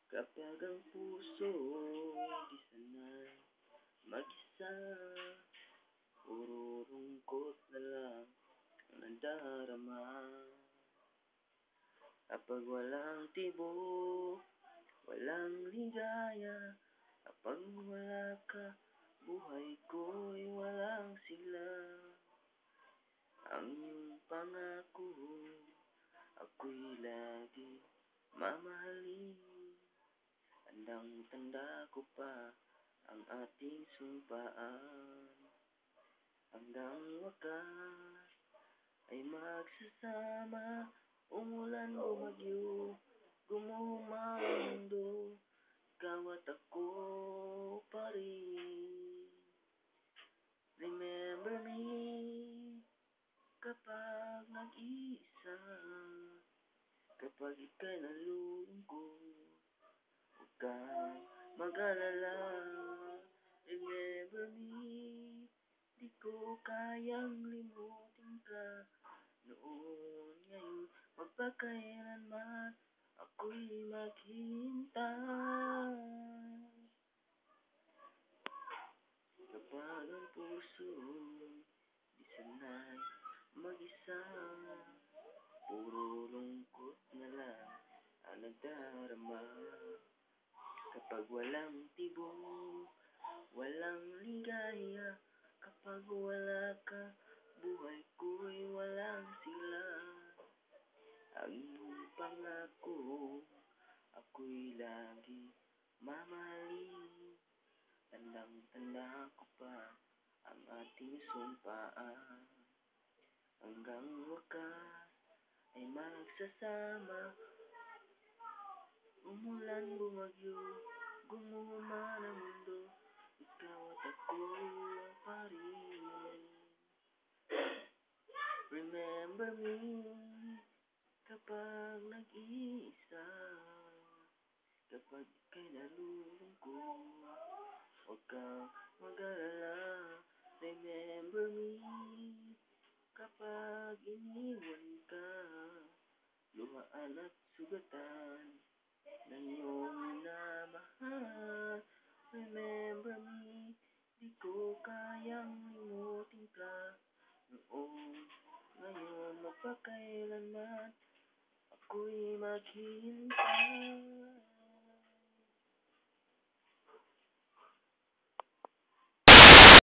Kapag ang puso di sanay mag-isa, puro lungkot na lang ang nadarama. Kapag walang tibok, walang ligaya, kapag wala ka, buhay ko'y walang sigla. Ang iyong pangako, ako'y lagi mamahalin. Tandang-tanda ko pa ang ating sumpaan. Hanggang wakas ay magsasama, umulan o bagyo, gumuho ang mundo, ikaw at ako pa rin. Remember me kapag nag-iisa, kapag ika'y nalulungkot, huwag kang mag-alala. Remember me, di ko kayang limutin ka noon, ngayon, magpakailanman ako'y maghihintay. Kapag ang puso di sanay mag-isa, puro lungkot na lang ang nadarama. Kapag walang tibok, walang ligaya, kapag wala ka, buhay ko'y walang sigla. Ang iyong pangako, ako'y lagi mamahalin. Tandang-tanda ko pa ang ating sumpaan. Hanggang wakas ay magsasama, umulan bumagyo, gumuho man ang mundo, ikaw at ako pa rin. Remember me kapag nag-iisa, kapag ika'y nalulungkot, huwag kang mag-alala. Remember me kapag iniwan ka, luhaan at sugatan ng iyong minamahal. Remember me, di ko kayang limutin ka noon, ngayon, magpakailanman ako'y maghihintay.